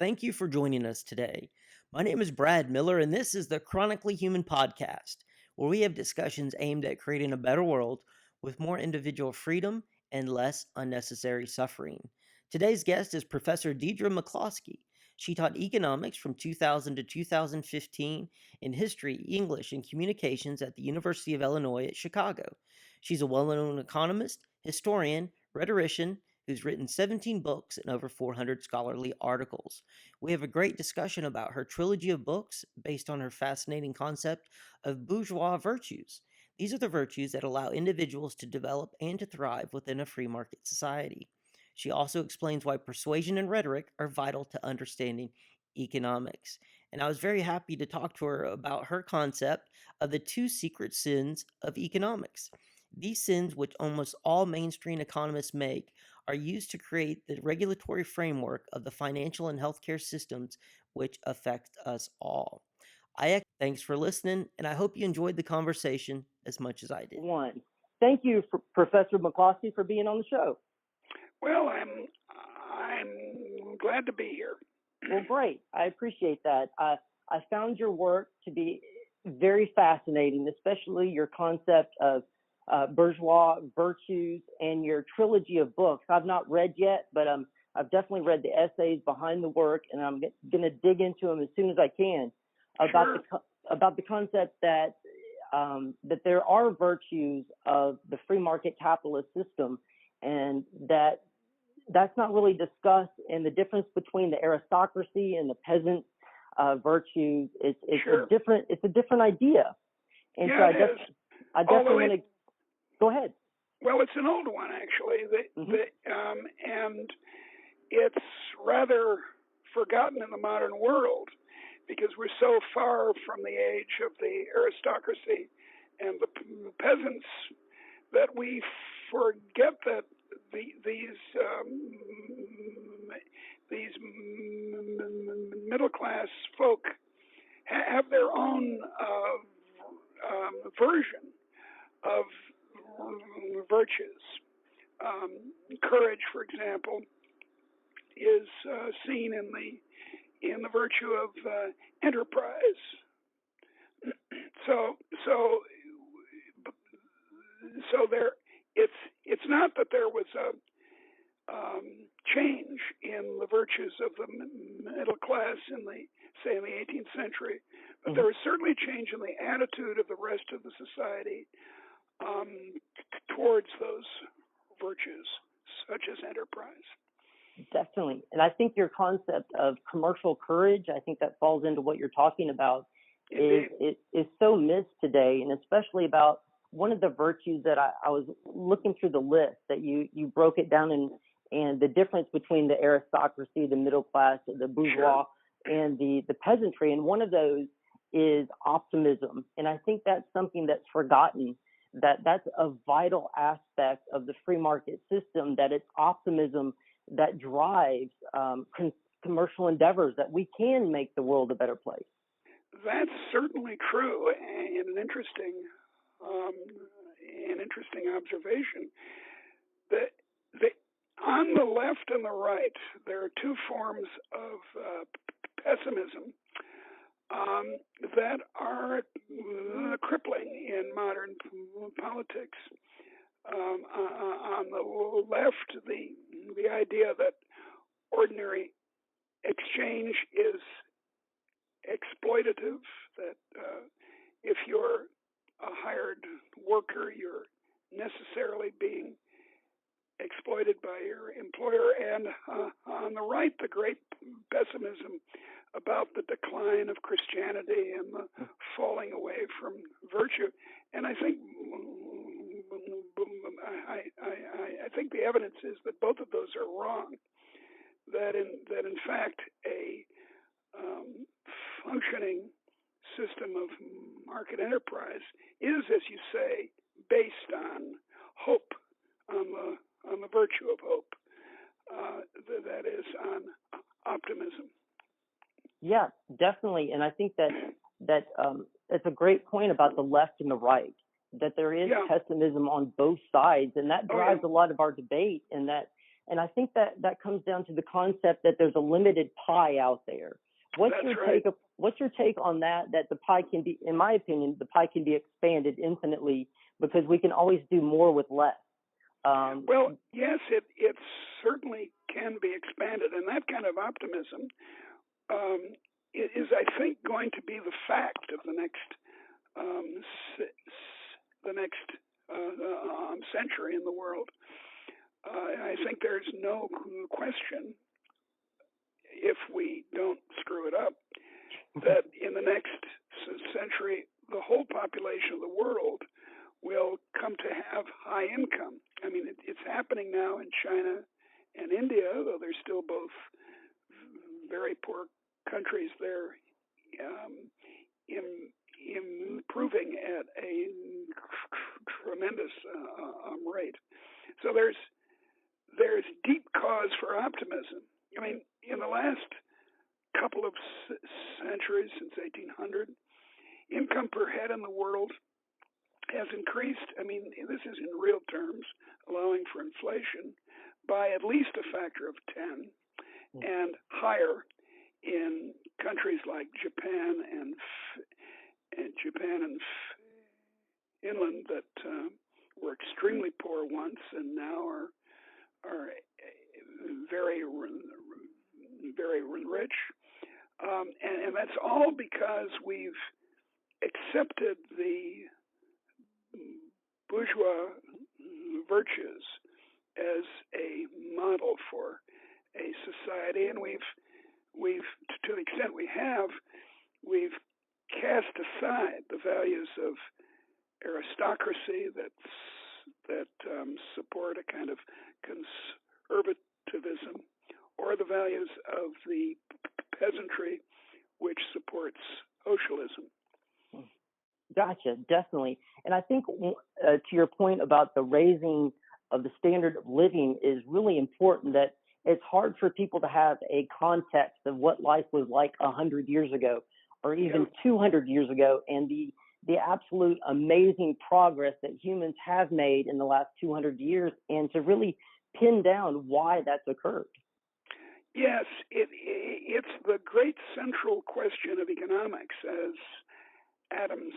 Thank you for joining us today. My name is Brad Miller, and this is the Chronically Human podcast, where we have discussions aimed at creating a better world with more individual freedom and less unnecessary suffering. Today's guest is Professor Deirdre McCloskey. She taught economics from 2000 to 2015 and history, English, and communications at the University of Illinois at Chicago. She's a well known economist, historian, rhetorician, who's written 17 books and over 400 scholarly articles. We have a great discussion about her trilogy of books based on her fascinating concept of bourgeois virtues. These are the virtues that allow individuals to develop and to thrive within a free market society. She also explains why persuasion and rhetoric are vital to understanding economics. And I was very happy to talk to her about her concept of the two secret sins of economics. These sins, which almost all mainstream economists make, are used to create the regulatory framework of the financial and healthcare systems which affect us all. Thanks for listening, and I hope you enjoyed the conversation as much as I did. Thank you, Professor McCloskey, for being on the show. Well, I'm glad to be here. Well, great. I appreciate that. I found your work to be very fascinating, especially your concept of bourgeois virtues and your trilogy of books. I've not read yet, but I've definitely read the essays behind the work, and I'm going to dig into them as soon as I can about the concept that that there are virtues of the free market capitalist system, and that's not really discussed. And the difference between the aristocracy and the peasant virtues, it's a different idea. And yeah, so I definitely want to go ahead. Well, it's an old one actually, and it's rather forgotten in the modern world because we're so far from the age of the aristocracy and the peasants that we forget that these middle class folk have their own version of virtues. Courage, for example, is seen in the virtue of enterprise. So there, it's not that there was a change in the virtues of the middle class in the 18th century, but there was certainly a change in the attitude of the rest of the society towards those virtues, such as enterprise. Definitely. And I think your concept of commercial courage, I think that falls into what you're talking about, is so missed today, and especially about one of the virtues that I was looking through the list that you broke it down and the difference between the aristocracy, the middle class, the bourgeois, and the peasantry. And one of those is optimism. And I think that's something that's forgotten, that's a vital aspect of the free market system, that it's optimism that drives commercial endeavors, that we can make the world a better place. That's certainly true, and an interesting observation. That on the left and the right, there are two forms of pessimism that are crippling in modern politics. On the left, the idea that ordinary exchange is exploitative, that if you're a hired worker, you're necessarily being exploited by your employer. And on the right, the great pessimism about the decline of Christianity and the falling away from virtue. And I think the evidence is that both of those are wrong. That in fact a functioning system of market enterprise is, as you say, based on hope, on the virtue of hope. That is on optimism. Yeah, definitely. And I think that it's a great point about the left and the right, that there is pessimism on both sides, and that drives a lot of our debate, and that And I think that comes down to the concept that there's a limited pie out there. What's your take on that? That the pie can be, in my opinion, the pie can be expanded infinitely because we can always do more with less. Well, yes, it certainly can be expanded, and that kind of optimism is, I think, going to be the fact of the next century in the world. I think there's no question, if we don't screw it up, that in the next century, the whole population of the world will come to have high income. I mean, it's happening now in China and India, though they're still both very poor countries. They're improving at a tremendous rate. So there's deep cause for optimism. I mean, in the last couple of centuries, since 1800, income per head in the world has increased. I mean, this is in real terms, allowing for inflation, by at least a factor of 10, and higher in countries like Japan and Finland that were extremely poor once and now are very rich, and that's all because we've accepted the bourgeois virtues as a model for a society, and we've to the extent we have, we've cast aside the values of aristocracy that support a kind of conservatism, or the values of the peasantry, which supports socialism. Gotcha, definitely. And I think to your point about the raising of the standard of living is really important, that it's hard for people to have a context of what life was like 100 years ago or even 200 years ago, and the absolute amazing progress that humans have made in the last 200 years, and to really pin down why that's occurred. Yes, it's the great central question of economics, as Adam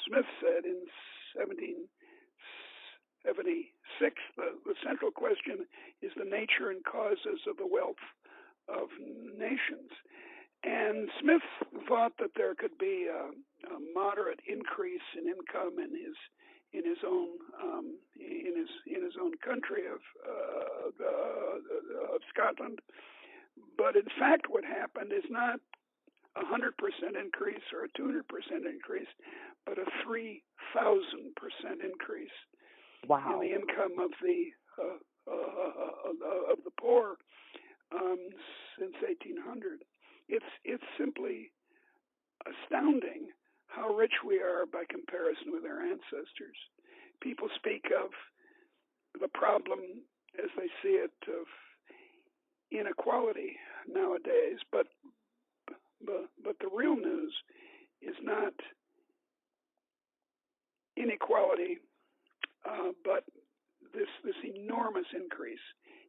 Smith said in 1776. The central question is the nature and causes of the wealth of nations. And Smith thought that there could be a moderate increase in income in his own country of Scotland, but in fact, what happened is not 100% increase or a 200% increase, but a 3,000% increase in the income of the poor since 1800. It's simply astounding how rich we are by comparison with our ancestors. People speak of the problem, as they see it, of inequality nowadays, but the real news is not inequality, but this enormous increase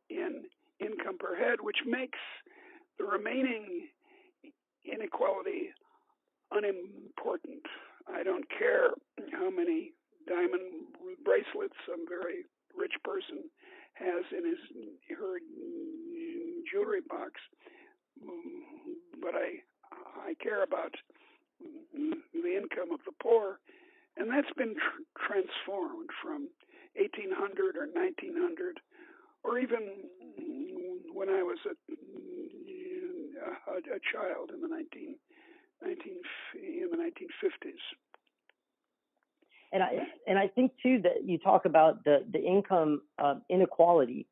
in income per head, which makes the remaining inequality unimportant. I don't care how many diamond bracelets some very rich person has in her jewelry box, but I care about the income of the poor, and that's been transformed from 1800 or 1900, or even when I was a child in the 1950s. And I think too that you talk about the income inequality,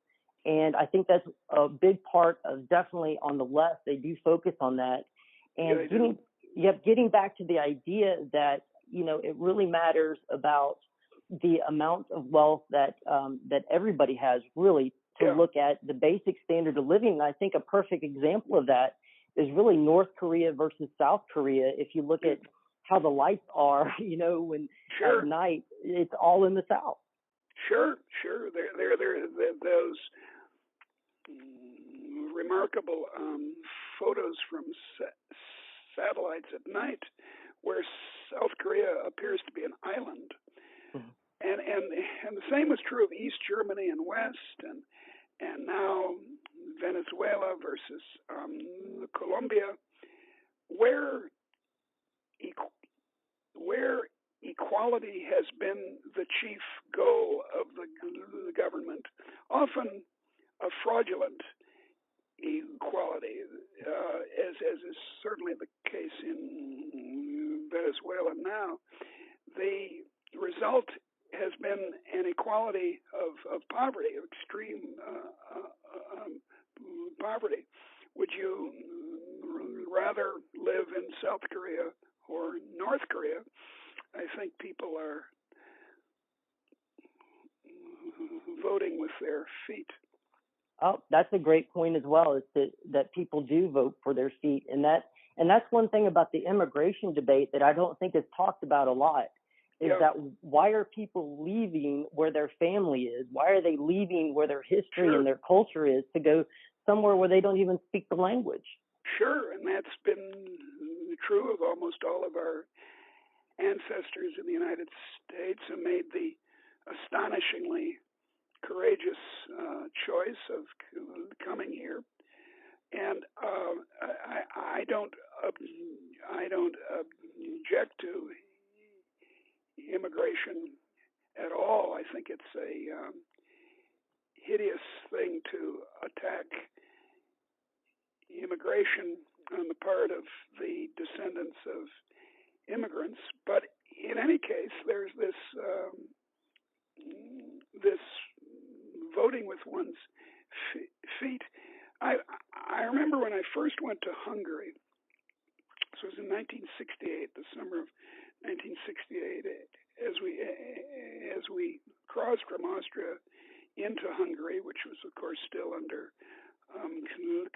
and I think that's a big part of, definitely on the left, they do focus on that, and getting back to the idea that it really matters about the amount of wealth that everybody has, really, to look at the basic standard of living. And I think a perfect example of that is really North Korea versus South Korea. If you look at how the lights are, when at night, it's all in the South. Sure. Those remarkable photos from satellites at night, where South Korea appears to be an island, Mhm. and the same was true of East Germany and West, and now Venezuela versus Colombia, where equality has been the chief goal of the government, often a fraudulent equality, as is certainly the case in Venezuela now. The result has been an equality of poverty, of extreme poverty. Would you rather live in South Korea or North Korea? I think people are voting with their feet. Oh, that's a great point as well, is that people do vote for their feet. And that's one thing about the immigration debate that I don't think is talked about a lot, is that why are people leaving where their family is? Why are they leaving where their history and their culture is to go somewhere where they don't even speak the language? Sure, and that's been true of almost all of our ancestors in the United States, who made the astonishingly courageous choice of coming here. And I don't object to immigration at all. I think it's a hideous thing to attack immigration on the part of the descendants of immigrants. But in any case, there's this voting with one's feet. I remember when I first went to Hungary. This was in 1968, the summer of 1968. As we crossed from Austria into Hungary, which was of course still under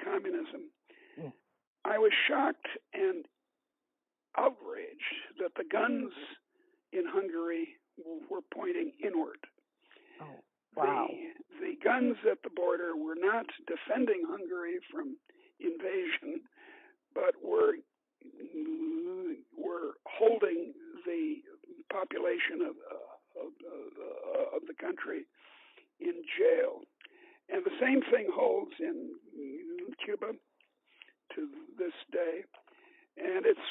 communism, I was shocked and outraged that the guns in Hungary were pointing inward. Oh, wow. The guns at the border were not defending Hungary from invasion, but were holding the population of the country in jail. And the same thing holds in Cuba to this day. And it's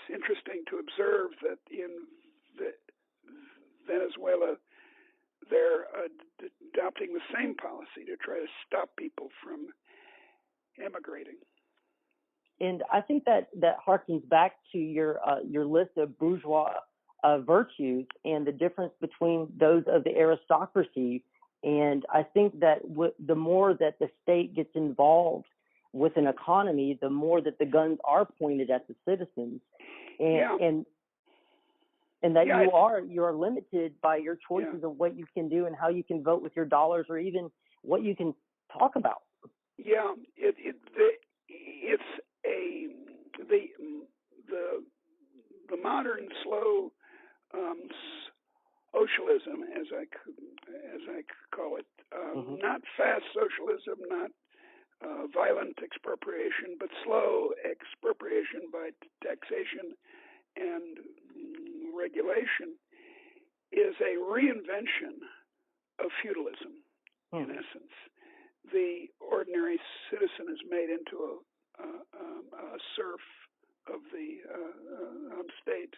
interesting to observe that in Venezuela, they're adopting the same policy to try to stop people from emigrating. And I think that harkens back to your list of bourgeois virtues and the difference between those of the aristocracy. And I think that the more that the state gets involved with an economy, the more that the guns are pointed at the citizens, and that you're limited by your choices of what you can do and how you can vote with your dollars, or even what you can talk about. Yeah, it's the modern slow socialism, as I call it, not fast socialism, not violent expropriation, but slow expropriation by taxation and regulation, is a reinvention of feudalism. In essence, the ordinary citizen is made into a serf of the state,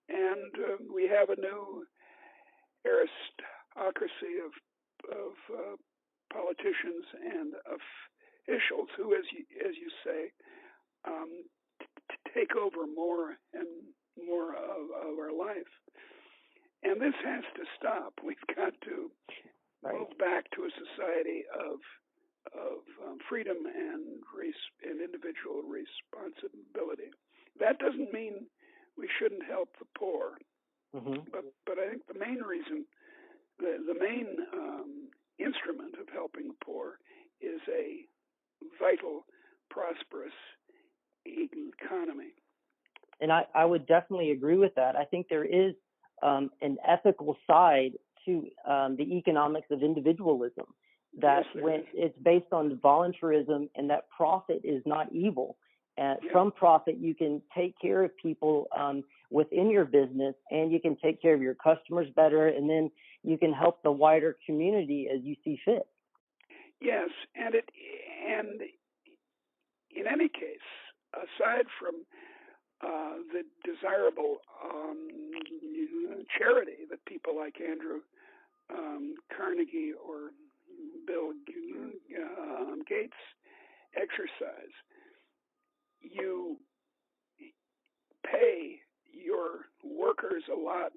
and we have a new aristocracy of politicians and officials who, as you say, take over more and more of our life. And this has to stop. We've got to move back to a society of freedom and individual responsibility. That doesn't mean we shouldn't help the poor, but I think the main reason, the main instrument of helping the poor is a vital, prosperous economy. And I would definitely agree with that. I think there is an ethical side to the economics of individualism. That Yes, when it's based on voluntarism and that profit is not evil. From profit, you can take care of people within your business, and you can take care of your customers better, and then you can help the wider community as you see fit. Yes, and in any case, aside from the desirable charity that people like Andrew Carnegie or Bill Gates exercise, you pay your workers a lot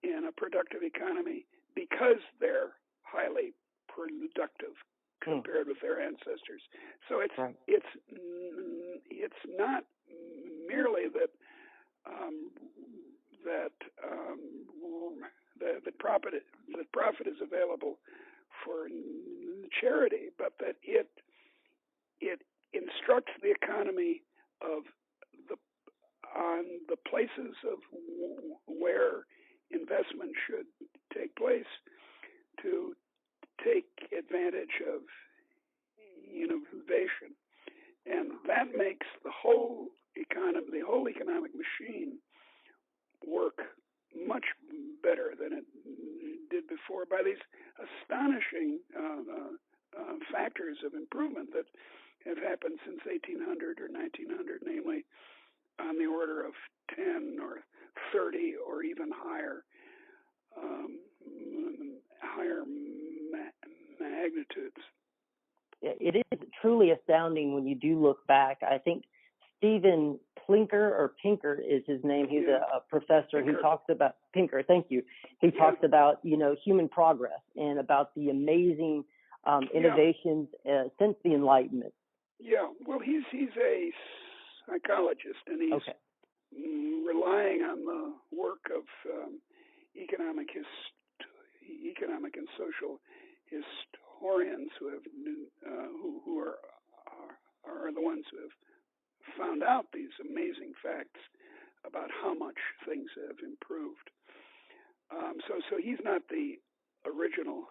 in a productive economy because they're highly productive compared with their ancestors. So it's not merely that that profit is available for charity, but that it instructs the economy on the places of where investment should take place to take advantage of innovation, and that makes the whole economic machine work much better than it did before by these astonishing factors of improvement that have happened since 1800 or 1900, namely on the order of 10 or 30 or even higher magnitudes. It is truly astounding when you do look back. I think Stephen Pinker is his name. He's a professor who talks about Pinker. Thank you. He talks about human progress and about the amazing innovations since the Enlightenment. Yeah, well, he's a psychologist, and he's relying on the work of economic and social historians who have who are the ones who have found out these amazing facts about how much things have improved. So he's not the original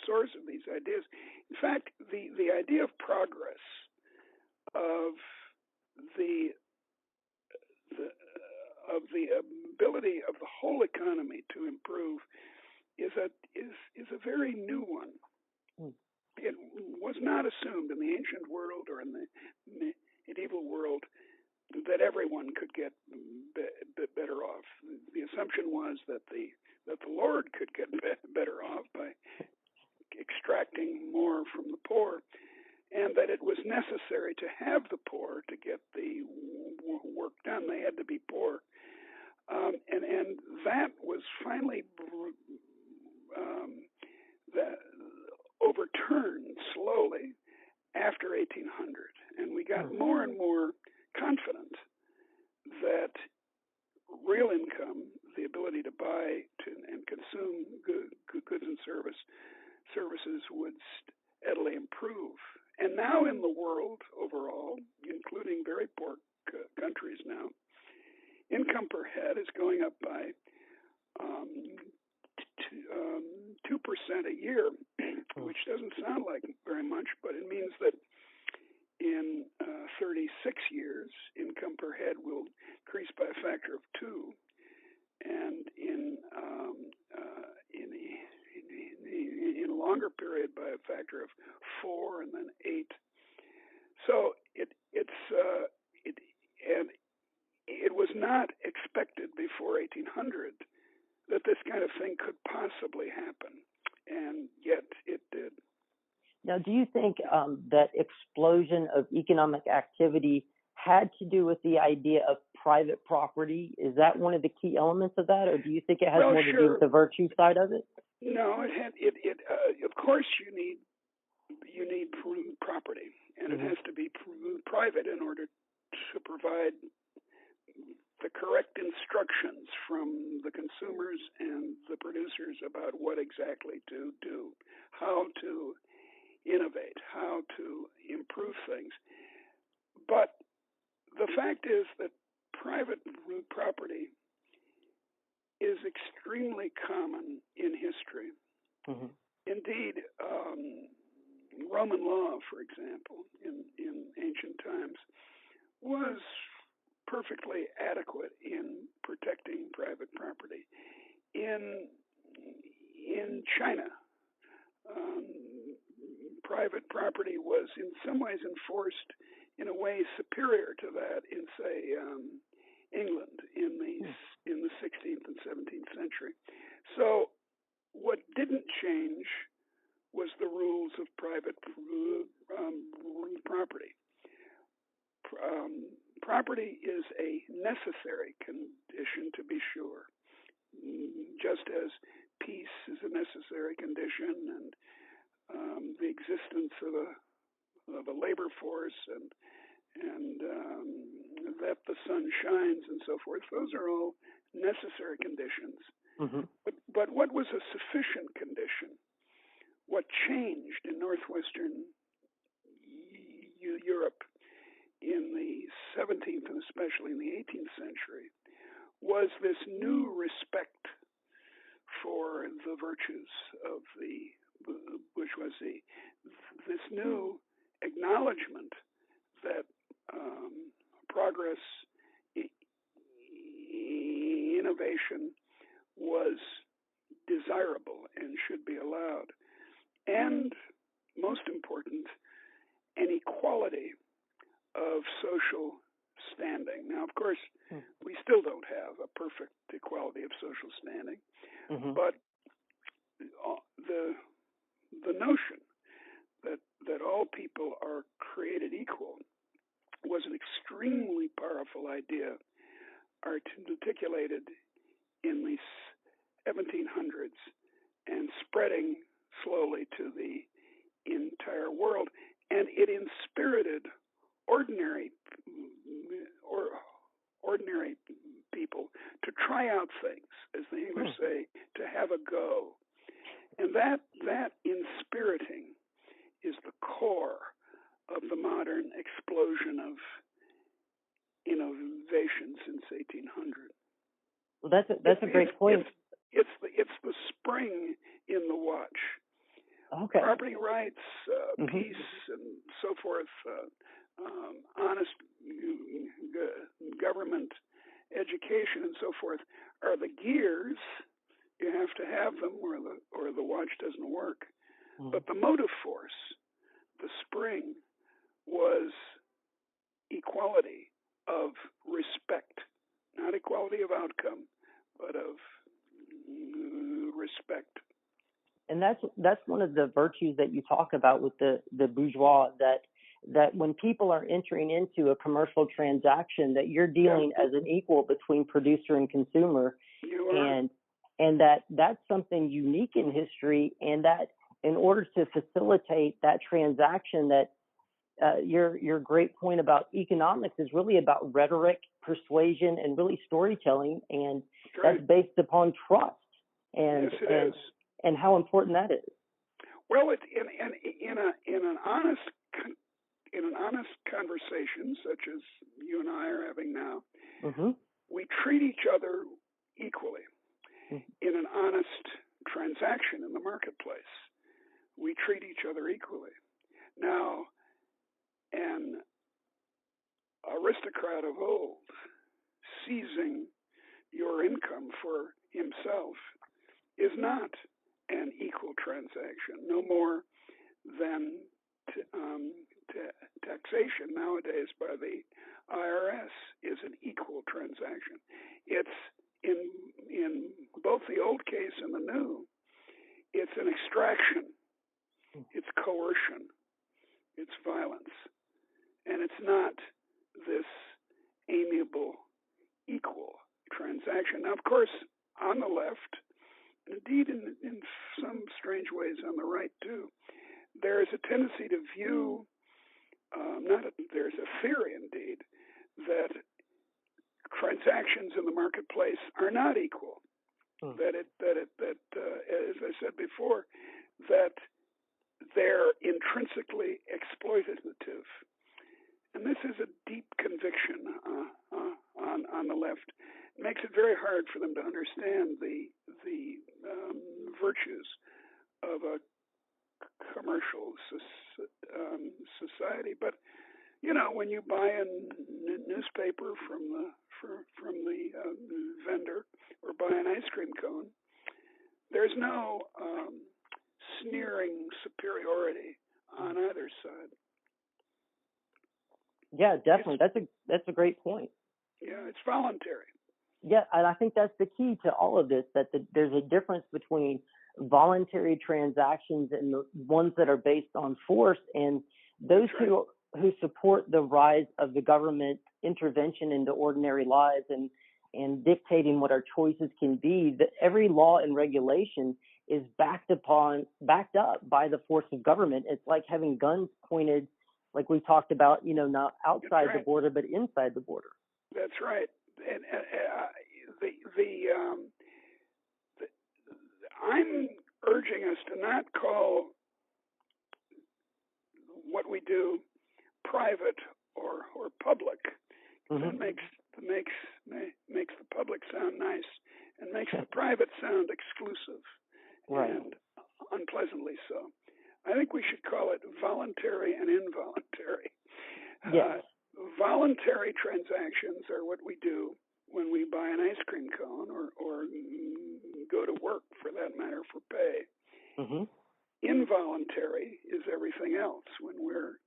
source of these ideas. In fact, the idea of progress, of the ability of the whole economy to improve is a very new one. It was not assumed in the ancient world or in the medieval world that everyone could get better off. The assumption was that the Lord could get better off by extracting more from the poor, and that it was necessary to have the poor to get the work done. They had to be poor, and that was finally overturned slowly after 1800, and we got more and more confident that real income, the ability to buy and consume goods and services, would steadily improve. And now in the world overall, including very poor countries now, income per head is going up by 2% a year, which doesn't sound like very much, but it means that in 36 years, income per head will increase by a factor of 2, and in a longer period by a factor of 4, and then 8. So it was not expected before 1800 that this kind of thing could possibly happen, and yet it did. Now, do you think that explosion of economic activity had to do with the idea of private property? Is that one of the key elements of that, or do you think it has more to do with the virtue side of it? No, it had. Of course, you need property, and it has to be private in order to provide the correct instructions from the consumers and the producers about what exactly to do, how to innovate, how to improve things. But the fact is that private property is extremely common in history. Mm-hmm. Indeed, Roman law, for example, in ancient times, was perfectly adequate in protecting private property. In China, private property was in some ways enforced in a way superior to that in, say, England in the 16th and 17th century. So what didn't change was the rules of private property. Property is a necessary condition, to be sure, just as peace is a necessary condition, and the existence of a labor force, and that the sun shines, and so forth. Those are all necessary conditions. Mm-hmm. But what was a sufficient condition? What changed in northwestern Europe in the 17th and especially in the 18th century was this new respect for the virtues of the bourgeoisie, this new acknowledgement that progress, innovation was desirable and should be allowed. And most important, an equality of social standing. Now, of course, we still don't have a perfect equality of social standing, but the notion that all people are created equal was an extremely powerful idea, articulated in the 1700s and spreading slowly to the entire world, and it inspirited ordinary people to try out things, as the English say, to have a go. And that inspiriting is the core of the modern explosion of innovation since 1800. Well, that's a great point. It's the spring in the watch. Okay. Property rights, peace, and so forth, honest government, education, and so forth are the gears. You have to have them, or the watch doesn't work. But the motive force, the spring, was equality of respect, not equality of outcome, but of respect. And that's one of the virtues that you talk about with the bourgeois, that when people are entering into a commercial transaction, that you're dealing as an equal between producer and consumer. You are. And that's something unique in history, and that in order to facilitate that transaction, that your great point about economics is really about rhetoric, persuasion, and really storytelling, and that's based upon trust. And yes, it is. And how important that is. Well, in an honest conversation such as you and I are having now, we treat each other equally. In an honest transaction in the marketplace, we treat each other equally. Now, an aristocrat of old seizing your income for himself is not an equal transaction, no more than taxation nowadays by the IRS is an equal transaction. It's in both the old case and the new, it's an extraction, it's coercion, it's violence, and it's not this amiable, equal transaction. Now, of course, on the left, indeed in some strange ways on the right too, there is a tendency to view, there's a theory indeed, that transactions in the marketplace are not equal. That as I said before, that they're intrinsically exploitative. And this is a deep conviction on the left. It makes it very hard hard for them to understand the virtues of a commercial society. But when you buy a newspaper from the vendor or buy an ice cream cone, there's no sneering superiority on either side. Yeah, definitely. That's a great point. Yeah, it's voluntary. Yeah, and I think that's the key to all of this, that there's a difference between voluntary transactions and the ones that are based on force, and those who support the rise of the government intervention into ordinary lives and dictating what our choices can be. That every law and regulation is backed up by the force of government. It's like having guns pointed, like we talked about, not outside the border, but inside the border. That's right. And I'm urging us to not call what we do private or public. That makes the public sound nice and makes the private sound exclusive and unpleasantly so. I think we should call it voluntary and involuntary. Yes. Voluntary transactions are what we do when we buy an ice cream cone or go to work, for that matter, for pay. Involuntary is everything else, when we're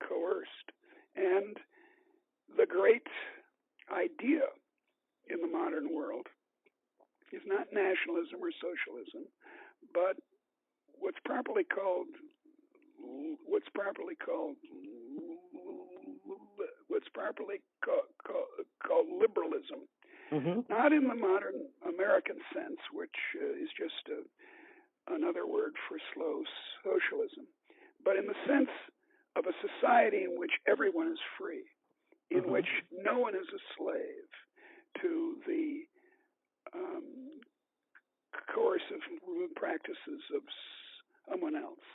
coerced. And the great idea in the modern world is not nationalism or socialism, but what's properly called liberalism. Not in the modern American sense, which is just another word for slow socialism, but in the sense of a society in which everyone is free, in which no one is a slave to the coercive practices of someone else.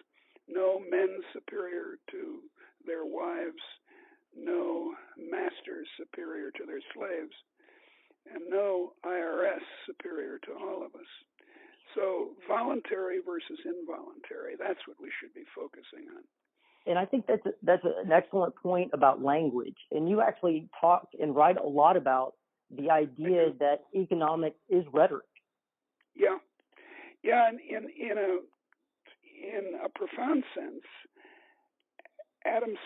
No men superior to their wives, no masters superior to their slaves, and no IRS superior to all of us. So voluntary versus involuntary, that's what we should be focusing on. And I think that's an excellent point about language. And you actually talk and write a lot about the idea that economics is rhetoric. Yeah. And in a profound sense, Adam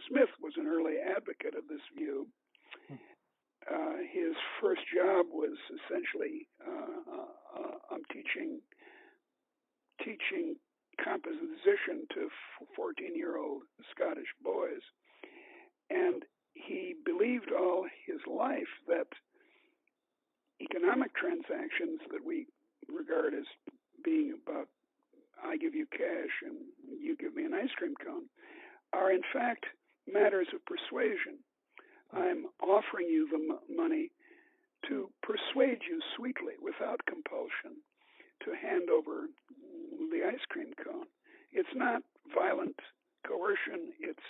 Smith was an early advocate of this view. His first job was essentially teaching composition to 14-year-old Scottish boys, and he believed all his life that economic transactions that we regard as being about I give you cash and you give me an ice cream cone are in fact matters of persuasion. I'm offering you the money to persuade you sweetly, without compulsion, to hand over the ice cream cone. It's not violent coercion. It's,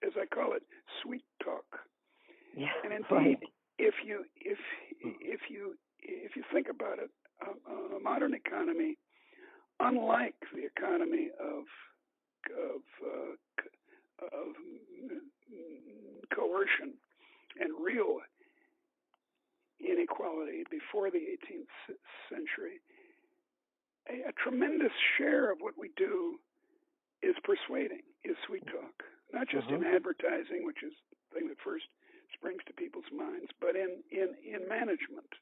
as I call it, sweet talk. Yeah, and indeed, if you think about it, a modern economy, unlike the economy of coercion and real inequality before the 18th century, a tremendous share of what we do is persuading, is sweet talk, not just in advertising, which is the thing that first springs to people's minds, but in management.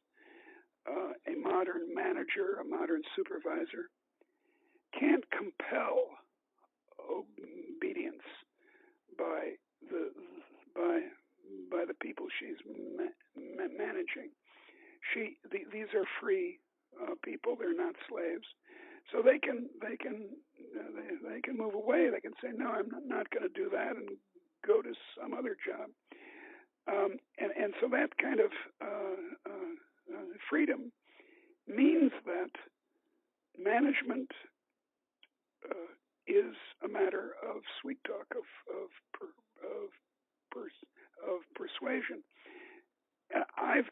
A modern manager, a modern supervisor can't compel obedience by the people she's managing. These are free people; they're not slaves, so they can move away. They can say, "No, I'm not going to do that," and go to some other job. And so that kind of freedom means that management is a matter of sweet talk, of persuasion. I've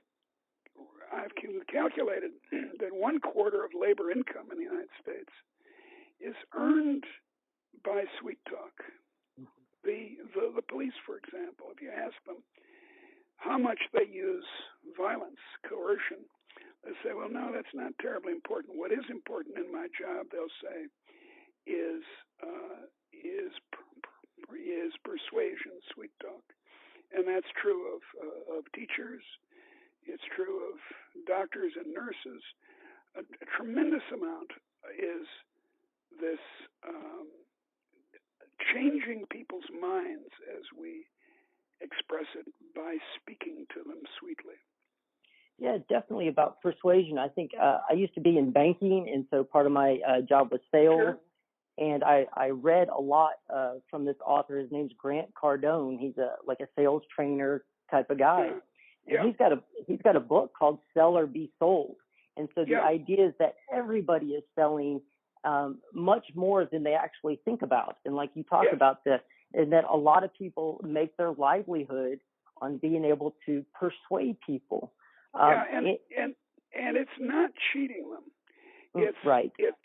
I've calculated that 1/4 of labor income in the United States is earned by sweet talk. The police, for example, if you ask them how much they use violence, coercion, they say, well, no, that's not terribly important. What is important in my job, they'll say, is persuasion, sweet talk, and that's true of teachers. It's true of doctors and nurses. A tremendous amount is this changing people's minds as we express it by speaking to them sweetly. Yeah, definitely about persuasion. I think I used to be in banking, and so part of my job was sales. Sure. And I read a lot from this author. His name's Grant Cardone. He's a sales trainer type of guy. Yeah. And he's got a book called Sell or Be Sold. And so the idea is that everybody is selling much more than they actually think about. And like you talk about and that a lot of people make their livelihood on being able to persuade people. And it's not cheating them. It's right. If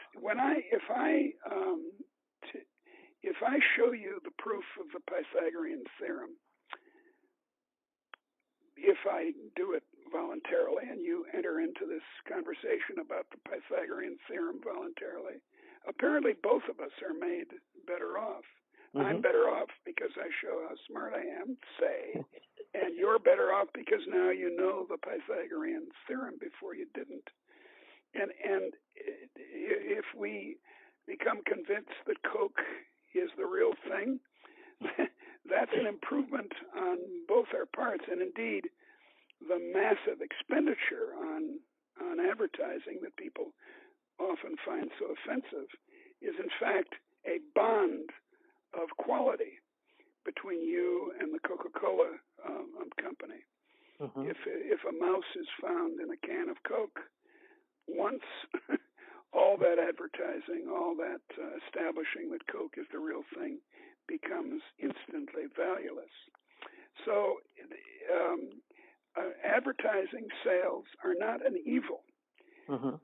I show you the proof of the Pythagorean theorem, if I do it voluntarily and you enter into this conversation about the Pythagorean theorem voluntarily, apparently both of us are made better off. Mm-hmm. I'm better off because I show how smart I am, say, and you're better off because now you know the Pythagorean theorem before you didn't. And if we become convinced that Coke is the real thing, that's an improvement on both our parts. And indeed, the massive expenditure on advertising that people often find so offensive is in fact a bond of quality between you and the Coca-Cola company. Mm-hmm. If a mouse is found in a can of Coke, once all that advertising, all that establishing that Coke is the real thing becomes instantly valueless. So advertising sales are not an evil. Mm-hmm.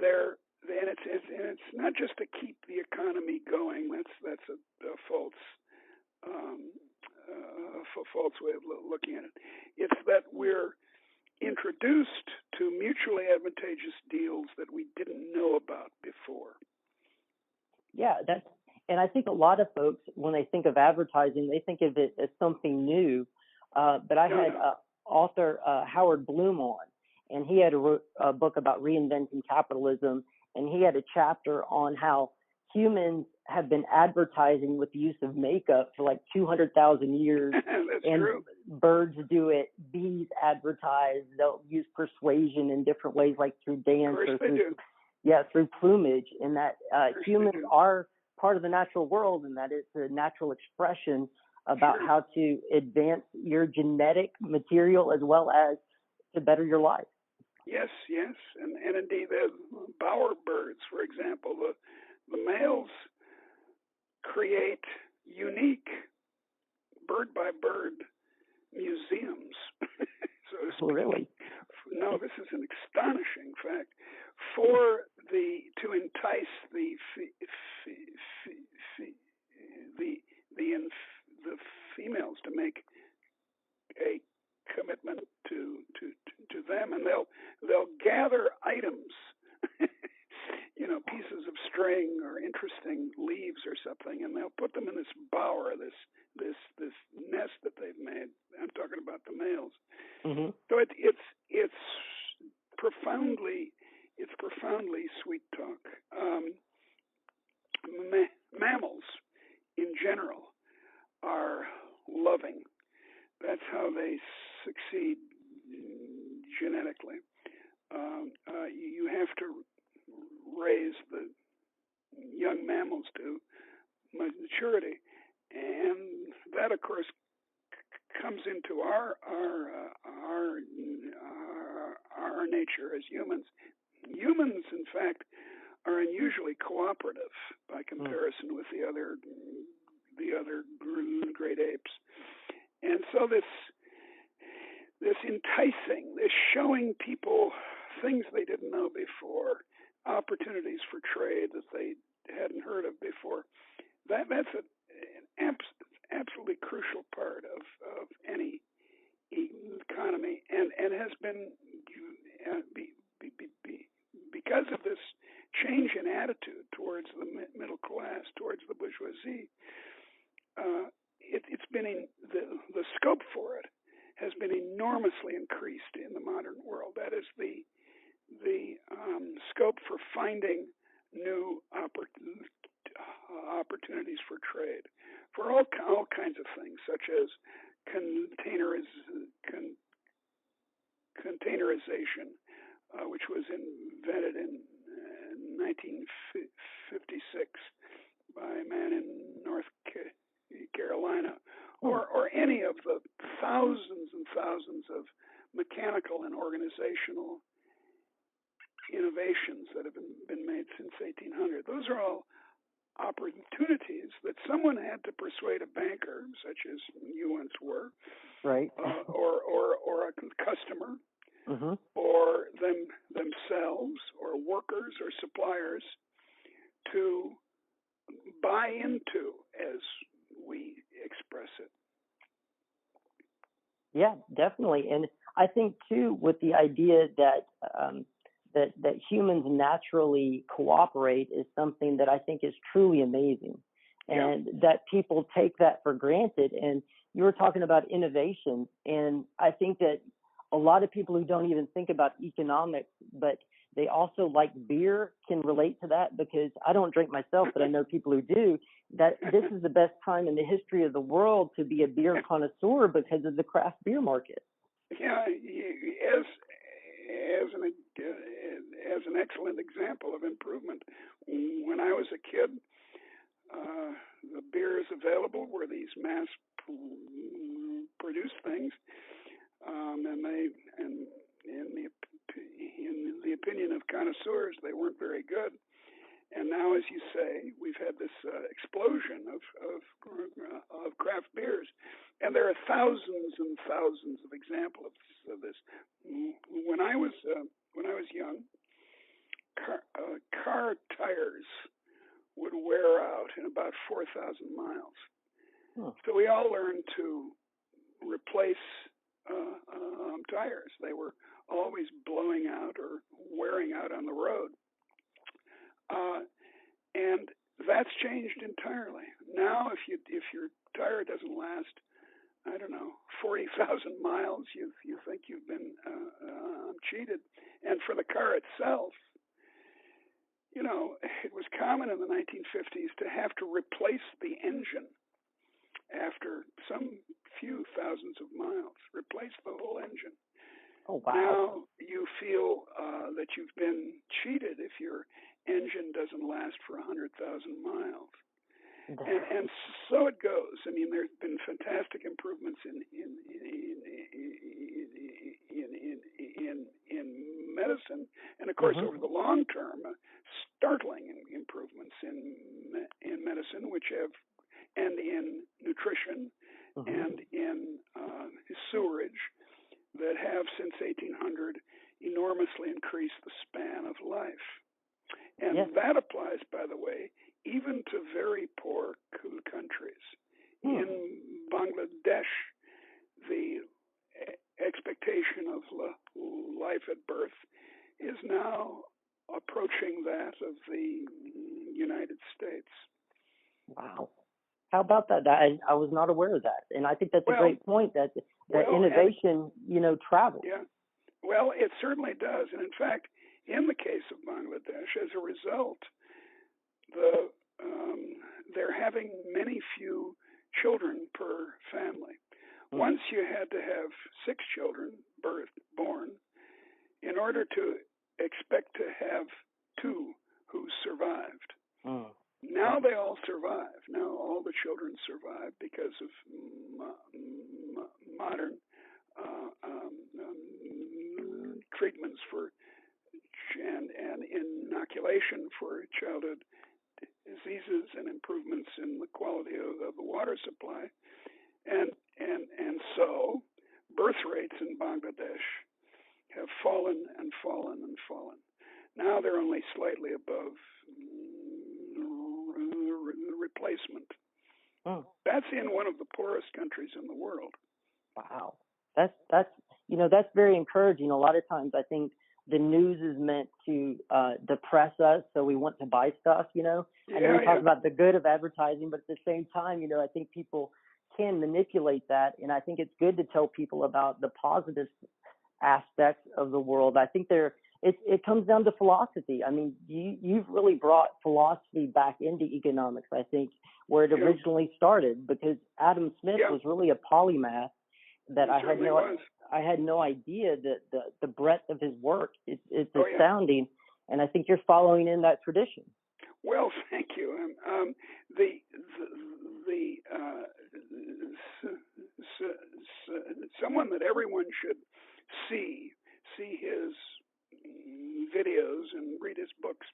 It's not just to keep the economy going. That's a false way of looking at it. It's that we're introduced to mutually advantageous deals that we didn't know about before. Yeah, and I think a lot of folks, when they think of advertising, they think of it as something new. But I had author Howard Bloom on, and he had a book about reinventing capitalism, and he had a chapter on how humans have been advertising with the use of makeup for like 200,000 years. That's and true. Birds do it. Bees advertise. They'll use persuasion in different ways, like through dance or through plumage. And that humans are part of the natural world, and that it's a natural expression about how to advance your genetic material as well as to better your life. Yes, and indeed, the bowerbirds, for example, the males create unique bird-by-bird museums. So to speak. Really? No, this is an astonishing fact. To entice the females to make a commitment to them, and they'll gather items, pieces of string or interesting leaves or something, and they'll put them in this bower, this nest that they've made. I'm talking about the males. Mm-hmm. So it's profoundly sweet talk. Mammals in general are loving. That's how they succeed genetically. You have to raise the young mammals to maturity, and that, of course, comes into our nature as humans. Humans, in fact, are unusually cooperative by comparison with the other great apes, and so this enticing, this showing people things they didn't know before, opportunities for trade that they hadn't heard of before. That's an absolutely crucial part of any economy, and has been because of this change in attitude towards the middle class, towards the bourgeoisie. It's been the scope for it has been enormously increased in the modern world. That is the scope for finding new opportunities for trade, for all kinds of things, such as containerization, which was invented in 1956 by a man in North Carolina, or any of the thousands and thousands of mechanical and organizational innovations that have been made since 1800. Those are all opportunities that someone had to persuade a banker, such as you once were, right, or a customer, or themselves, or workers, or suppliers, to buy into, as we express it. Yeah, definitely. And I think too, with the idea that that humans naturally cooperate is something that I think is truly amazing, and that people take that for granted. And you were talking about innovation, and I think that a lot of people who don't even think about economics, but they also like beer, can relate to that, because I don't drink myself, but I know people who do, that this is the best time in the history of the world to be a beer connoisseur because of the craft beer market. Yeah, as an excellent example of improvement. When I was a kid, the beers available were these mass-produced things, and in the opinion of connoisseurs, they weren't very good. And now, as you say, we've had this explosion of craft beers, and there are thousands and thousands of examples of this. When I was young, car tires would wear out in about 4,000 miles. So we all learned to replace tires. They were always blowing out or wearing out on the road. And that's changed entirely. Now, if your tire doesn't last, I don't know, 40,000 miles, you think you've been cheated. And for the car itself, you know, it was common in the 1950s to have to replace the engine after some few thousands of miles, replace the whole engine. Oh, wow. Now you feel that you've been cheated if your engine doesn't last for 100,000 miles. And so it goes. I mean, there's been fantastic improvements in medicine, and of course, over the long term, startling improvements in medicine, which have, and in nutrition, and in sewerage, that have since 1800 enormously increased the span of life. And that applies, by the way, even to very poor countries. In Bangladesh, the expectation of life at birth is now approaching that of the United States. Wow. How about that? I was not aware of that. And I think that's a great point, that innovation, travels. Yeah. Well, it certainly does. And in fact, in the case of Bangladesh, as a result, they're having many few children per family. Once you had to have 6 children born in order to expect to have 2 who survived. Now they all survive. Now all the children survive because of modern treatments for and inoculation for childhood diseases, and improvements in the quality of the water supply, and so birth rates in Bangladesh have fallen and fallen and fallen. Now they're only slightly above replacement. That's in one of the poorest countries in the world. Wow, that's that's very encouraging. A lot of times, I think the news is meant to depress us, so we want to buy stuff. I know we talk about the good of advertising, but at the same time, I think people can manipulate that, and I think it's good to tell people about the positive aspects of the world. I think it comes down to philosophy. I mean, you've really brought philosophy back into economics, I think, where it originally started, because Adam Smith was really a polymath that I had no idea that the breadth of his work is astounding, and I think you're following in that tradition. Well, thank you. Someone that everyone should see his videos and read his books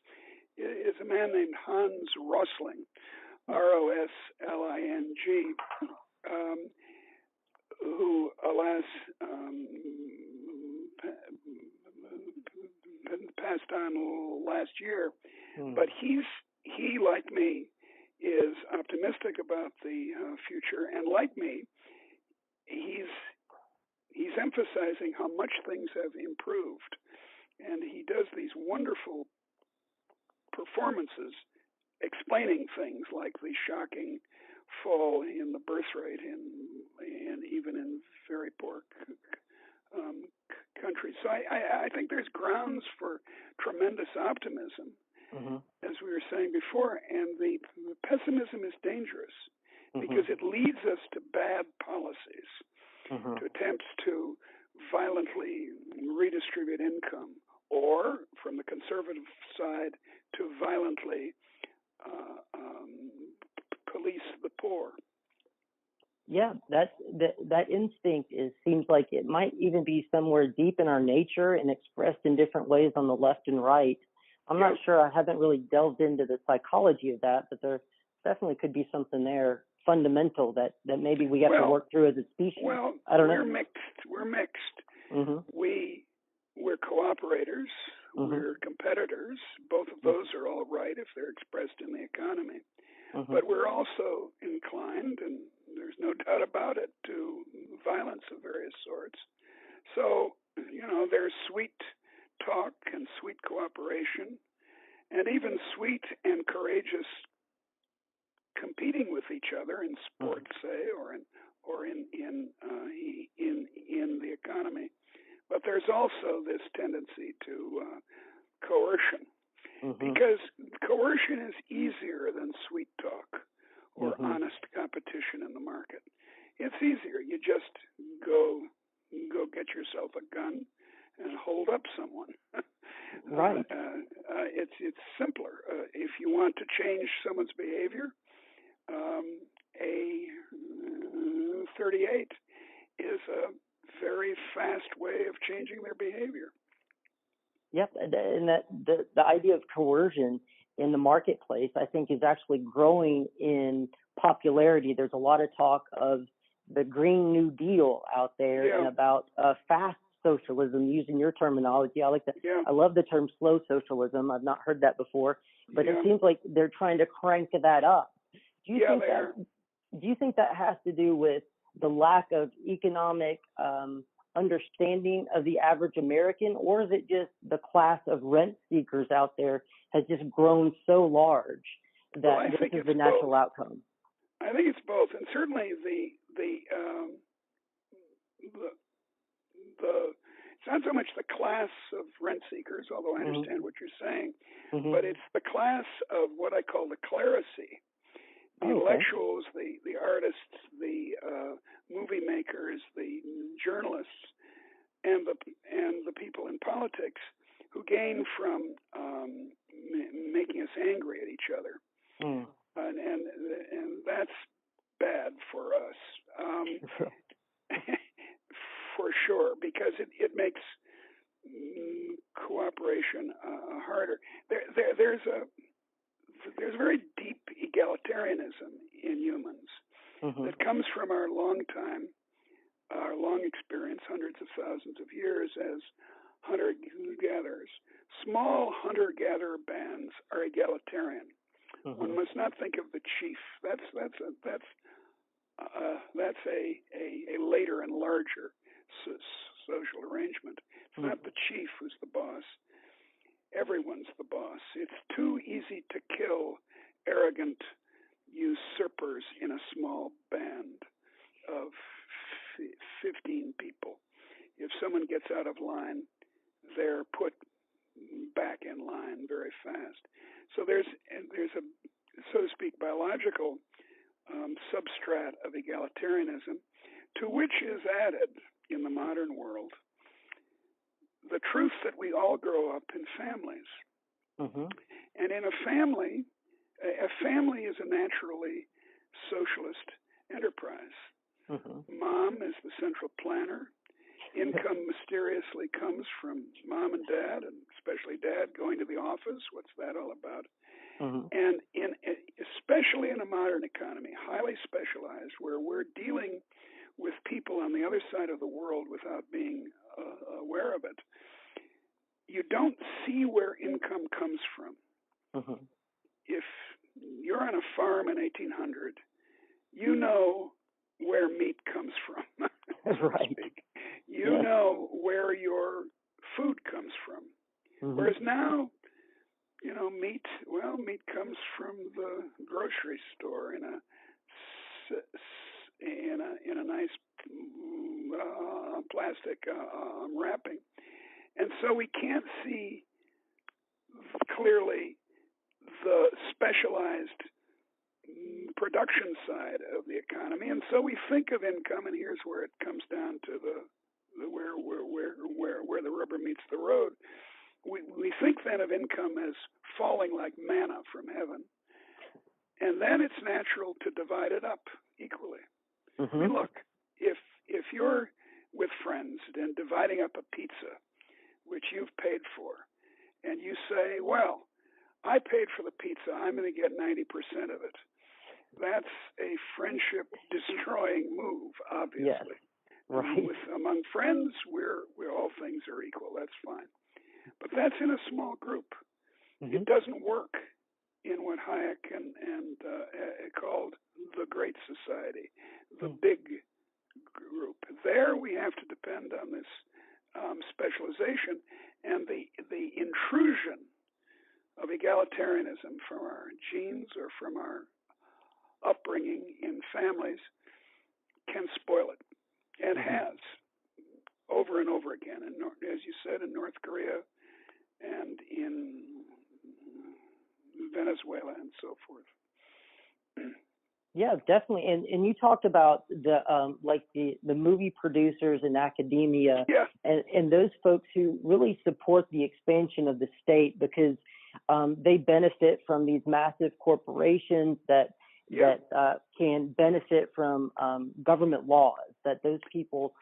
is a man named Hans Rosling, Rosling, who, alas, passed on last year. But he, like me, is optimistic about the future, and like me, he's emphasizing how much things have improved, and he does these wonderful performances explaining things like the shocking fall in the birth rate and even in very poor countries. So I think there's grounds for tremendous optimism, as we were saying before, and the pessimism is dangerous because it leads us to bad policies, to attempts to violently redistribute income, or from the conservative side to violently police the poor. Yeah, that instinct seems like it might even be somewhere deep in our nature and expressed in different ways on the left and right. I'm not sure. I haven't really delved into the psychology of that, but there definitely could be something there fundamental that maybe we have to work through as a species. Well, I don't know. We're mixed. We're cooperators. We're competitors. Both of those are all right if they're expressed in the economy. But we're also inclined, and there's no doubt about it, to violence of various sorts. So, there's sweet talk and sweet cooperation, and even sweet and courageous competing with each other in sports, say, or in the economy. But there's also this tendency to coercion, because coercion is easier than sweet talk or honest competition in the market. It's easier. You just go get yourself a gun and hold up someone. Right. It's simpler. If you want to change someone's behavior, a 38 is a very fast way of changing their behavior. Yep, and the idea of coercion in the marketplace, I think, is actually growing in popularity. There's a lot of talk of the Green New Deal out there and about fast socialism, using your terminology. I like that. I love the term slow socialism. I've not heard that before, but it seems like they're trying to crank that up. Do you think that has to do with the lack of economic understanding of the average American, or is it just the class of rent seekers out there has just grown so large that this is the natural outcome? I think it's both, and certainly it's not so much the class of rent seekers, although I understand what you're saying, but it's the class of what I call the clerisy. The intellectuals, the artists, the movie makers, the journalists, and the people in politics who gain from making us angry at each other, and that's bad for us, for sure, because it makes cooperation harder. There's a very deep egalitarianism in humans that comes from our long experience, hundreds of thousands of years, as hunter-gatherers. Small hunter-gatherer bands are egalitarian. One must not think of the chief. That's a later and larger social arrangement. It's not the chief who's the boss. Everyone's the boss. It's too easy to kill arrogant usurpers in a small band of 15 people. If someone gets out of line, they're put back in line very fast. So there's a, so to speak, biological substrat of egalitarianism, to which is added in the modern world the truth that we all grow up in families. And in a family is a naturally socialist enterprise. Mom is the central planner. Income mysteriously comes from mom and dad, and especially dad going to the office. What's that all about? And especially in a modern economy, highly specialized, where we're dealing with people on the other side of the world without being aware of it, you don't see where income comes from. If you're on a farm in 1800, you know where meat comes from. Right. You know where your food comes from. Whereas now, you know, meat comes from the grocery store in a nice plastic wrapping. And so we can't see clearly the specialized production side of the economy, and so we think of income, and here's where it comes down to where the rubber meets the road. We think then of income as falling like manna from heaven, and then it's natural to divide it up equally. I mean, look, if you're with friends and dividing up a pizza, which you've paid for, and you say, well, I paid for the pizza, I'm going to get 90% of it. That's a friendship-destroying move, obviously. Yes. Right. Among friends, we're all things are equal. That's fine. But that's in a small group. It doesn't work in what Hayek and called the Great Society, the big group. There we have to depend on this specialization and the intrusion of egalitarianism from our genes or from our upbringing in families can spoil it, and has over and over again. And as you said, in North Korea and in Venezuela and so forth. Yeah, definitely. And you talked about the movie producers in academia, and those folks who really support the expansion of the state because they benefit from these massive corporations that can benefit from government laws. That those people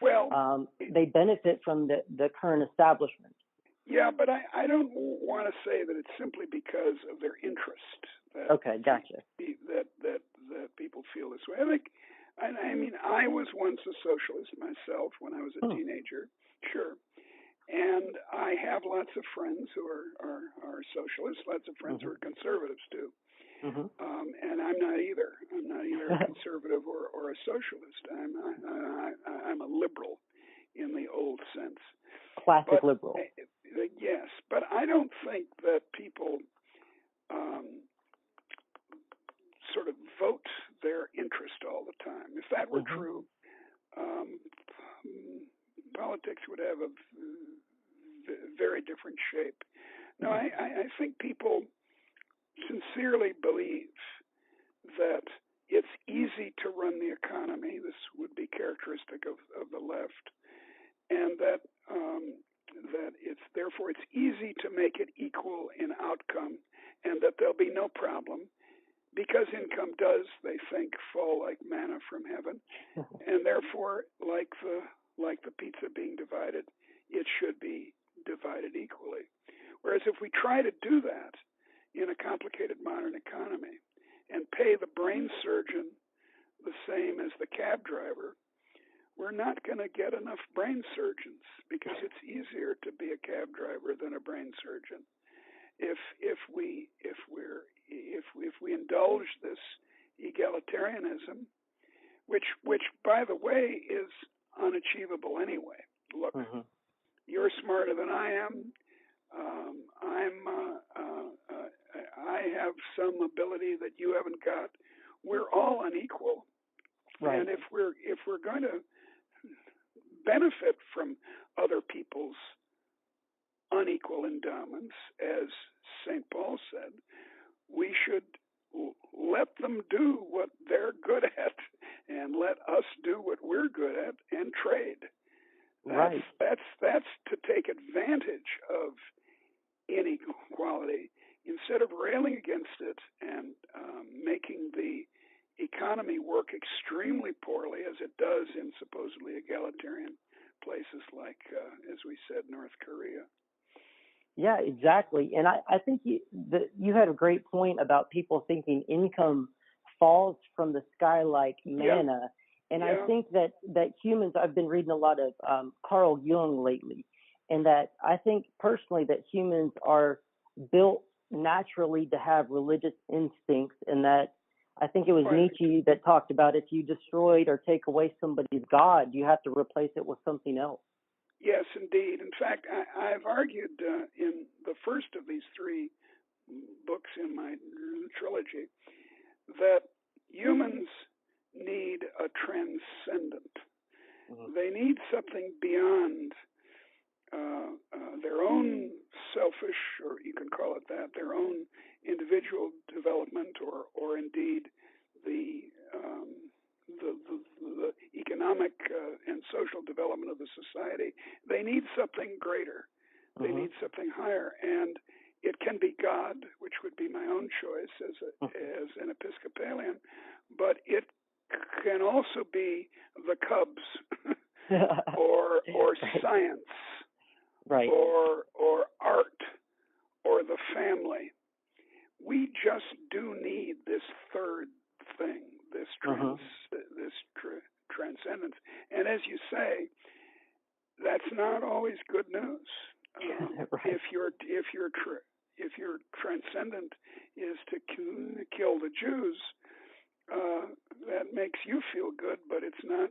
they benefit from the current establishment. Yeah, but I don't want to say that it's simply because of their interest. Okay, gotcha. That people feel this way. I mean, I was once a socialist myself when I was a teenager, sure. And I have lots of friends who are socialists, lots of friends who are conservatives too. And I'm not either. I'm not either a conservative or a socialist. I'm a liberal in the old sense. Classic liberal. Yes, but I don't think that people sort of vote their interest all the time. If that were true, politics would have a very different shape. No, I think people sincerely believe that it's easy to run the economy. This would be characteristic of the left, and that therefore it's easy to make it equal in outcome, and that there'll be no problem because income does, they think, fall like manna from heaven, and therefore, like the pizza being divided, it should be divided equally. Whereas if we try to do that in a complicated modern economy and pay the brain surgeon the same as the cab driver, we're not going to get enough brain surgeons, because it's easier to be a cab driver than a brain surgeon. If we indulge this egalitarianism, which by the way is unachievable anyway. Look, you're smarter than I am. I have some ability that you haven't got. We're all unequal, right. And if we're going to benefit from other people's unequal endowments, as St. Paul said, we should let them do what they're good at and let us do what we're good at and trade. That's to take advantage of inequality instead of railing against it and making the economy work extremely poorly, as it does in supposedly egalitarian places like, as we said, North Korea. Yeah, exactly. And I think you had a great point about people thinking income falls from the sky like manna. And I think that humans, I've been reading a lot of Carl Jung lately, and that I think personally that humans are built naturally to have religious instincts, and that I think it was Nietzsche that talked about if you destroyed or take away somebody's God, you have to replace it with something else. Yes, indeed. In fact, I've argued in the first of these three books in my trilogy that humans need a transcendent. They need something beyond their own selfish, or you can call it that, their own individual development, or indeed the economic and social development of the society. They need something greater. They need something higher, and it can be God, which would be my own choice as an Episcopalian, but it can also be the Cubs, or science, or art, or the family. We just do need this third thing, this transcendence. And as you say, that's not always good news. If your transcendent is to kill the Jews, that makes you feel good, but it's not.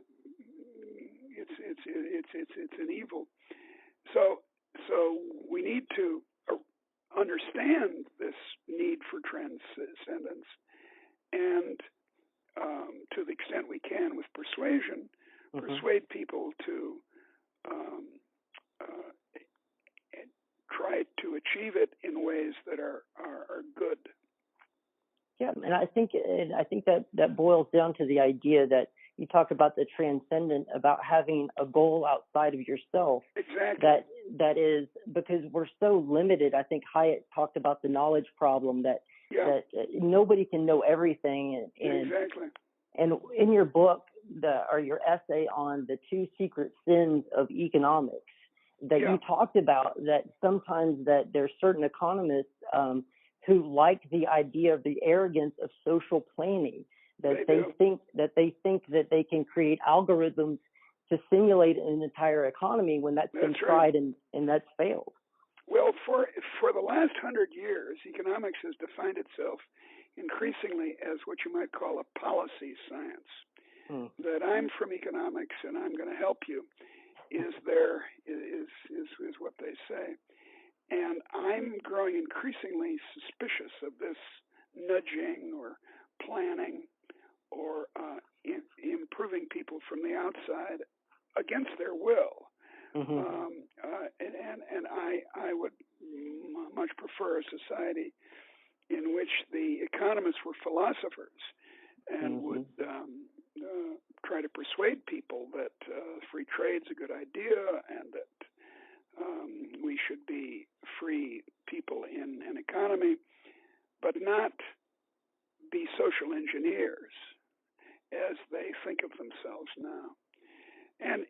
It's an evil. So we need to understand this need for transcendence, and to the extent we can with persuasion, persuade people to try to achieve it in ways that are good. Yeah, and I think that boils down to the idea that you talk about the transcendent, about having a goal outside of yourself. Exactly. That is, because we're so limited. I think Hyatt talked about the knowledge problem, that nobody can know everything. Exactly. And in your book, your essay on the 2 secret sins of economics, that you talked about that sometimes that there's certain economists who like the idea of the arrogance of social planning, that they think that they can create algorithms to simulate an entire economy when that's been tried and that's failed. Well, for the last 100 years, economics has defined itself increasingly as what you might call a policy science. That I'm from economics and I'm going to help you is what they say. And I'm growing increasingly suspicious of this nudging or planning or improving people from the outside against their will. And I would much prefer a society in which the economists were philosophers and would try to persuade people that free trade's a good idea and that we should be free people in an economy, but not be social engineers as they think of themselves now. And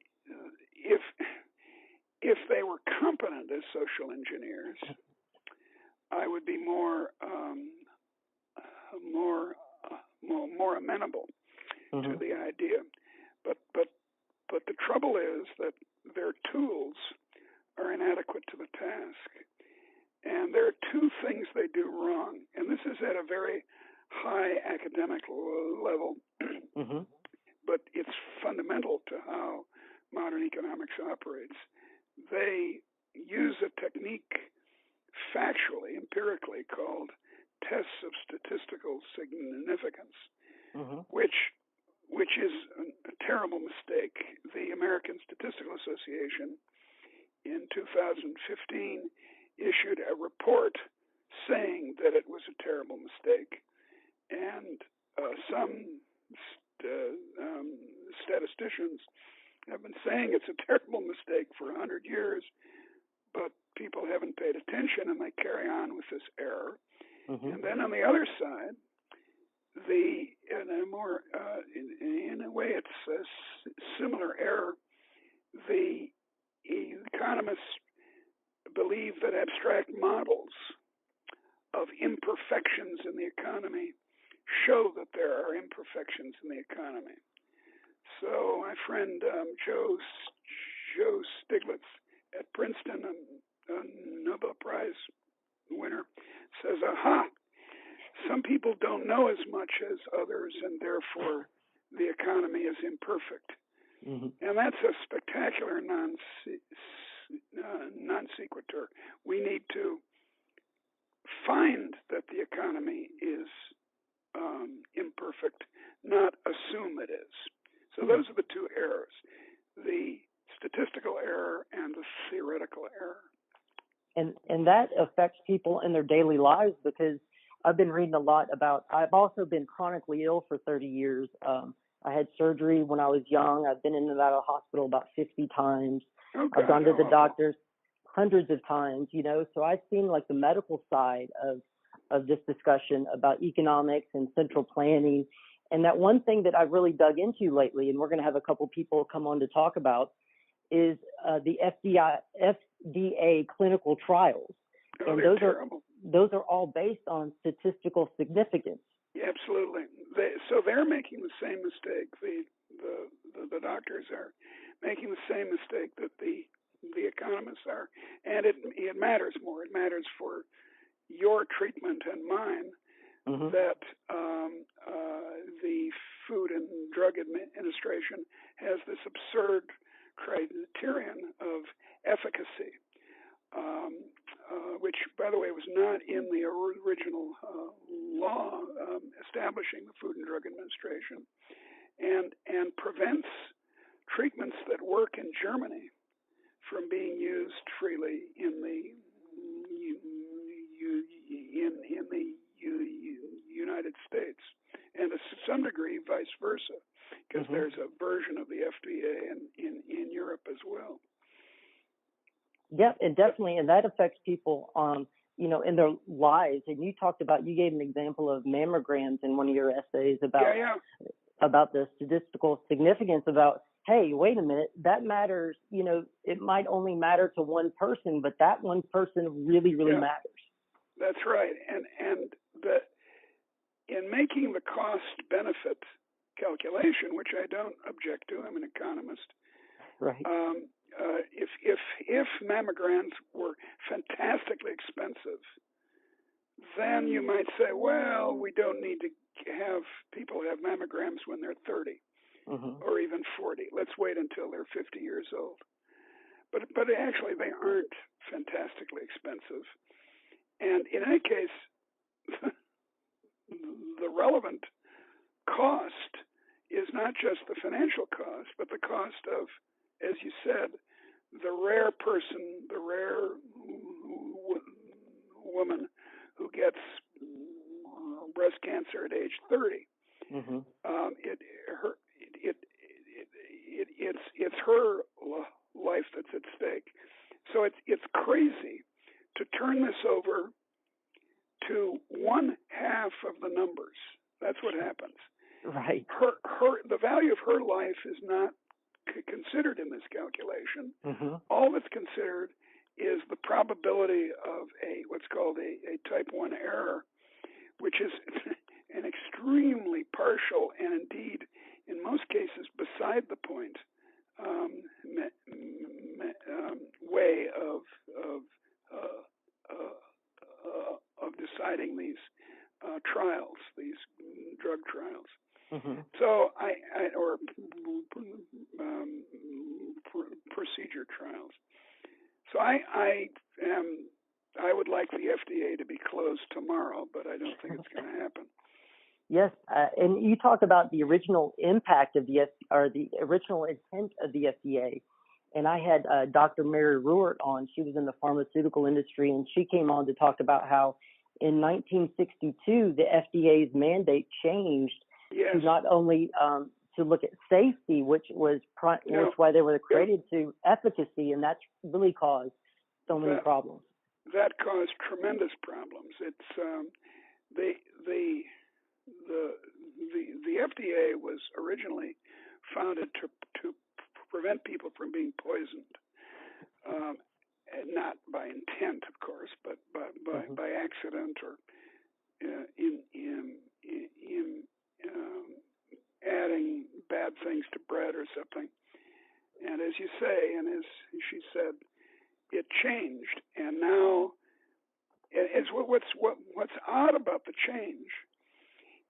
if they were competent as social engineers, I would be more amenable to the idea. But But the trouble is that their tools are inadequate to the task. And there are two things they do wrong. And this is at a very high academic level, Mm-hmm. but it's fundamental to how modern economics operates. They use a technique factually, empirically, called tests of statistical significance, Mm-hmm. which is a terrible mistake. The American Statistical Association in 2015 issued a report saying that it was a terrible mistake, and some statisticians have been saying it's a terrible mistake for 100 years, but people haven't paid attention and they carry on with this error. Mm-hmm. And then on the other side, in a way it's a similar error. The economists believe that abstract models of imperfections in the economy show that there are imperfections in the economy. So my friend Joe Stiglitz at Princeton, a Nobel Prize winner, says, aha, some people don't know as much as others, and therefore the economy is imperfect. Mm-hmm. And that's a spectacular non sequitur. We need to find that the economy is imperfect, not assume it is. So those are the two errors, the statistical error and the theoretical error. And that affects people in their daily lives, because I've been reading a lot about, I've also been chronically ill for 30 years. I had surgery when I was young. I've been in and out of the hospital about 50 times. Okay. I've gone to the doctors hundreds of times, so I've seen like the medical side of this discussion about economics and central planning. And that one thing that I've really dug into lately, and we're going to have a couple people come on to talk about, is the FDA clinical trials. Oh, And those are all based on statistical significance. Yeah, absolutely. So they're making the same mistake. The doctors are making the same mistake that the economists are, and it matters more. It matters for your treatment and mine. Mm-hmm. That the Food and Drug Administration has this absurd criterion of efficacy, which, by the way, was not in the original law establishing the Food and Drug Administration, and prevents treatments that work in Germany from being used freely in the United States, and to some degree vice versa, because mm-hmm. there's a version of the FDA in Europe as well. Yep, and definitely, and that affects people, in their lives. And you gave an example of mammograms in one of your essays about the statistical significance about, hey, wait a minute, that matters. It might only matter to one person, but that one person really, really matters. That's right, and in making the cost-benefit calculation, which I don't object to, I'm an economist. Right. If mammograms were fantastically expensive, then you might say, well, we don't need to have people have mammograms when they're 30 mm-hmm. or even 40. Let's wait until they're 50 years old. But actually, they aren't fantastically expensive. And in any case, the relevant cost is not just the financial cost, but the cost of, as you said, the rare person, the rare woman who gets breast cancer at age 30. Mm-hmm. It's her life that's at stake. So it's crazy to turn this over to one half of the numbers. That's what happens. Right. The value of her life is not considered in this calculation. Mm-hmm. All that's considered is the probability of what's called a type 1 error, which is an extremely partial and indeed, in most cases, beside the point way of deciding these trials, these drug trials. Mm-hmm. So or procedure trials. So I would like the FDA to be closed tomorrow, but I don't think it's going to happen. Yes, and you talk about the original impact of the original intent of the FDA. And I had Dr. Mary Ruart on. She was in the pharmaceutical industry, and she came on to talk about how in 1962 the FDA's mandate changed Yes. to not only to look at safety, which was why they were created, to efficacy, and that's really caused so many problems. That caused tremendous problems. It's the FDA was originally founded to prevent people from being poisoned, not by intent, of course, but by accident or in adding bad things to bread or something. And as you say, and as she said, it changed, and now what's odd about the change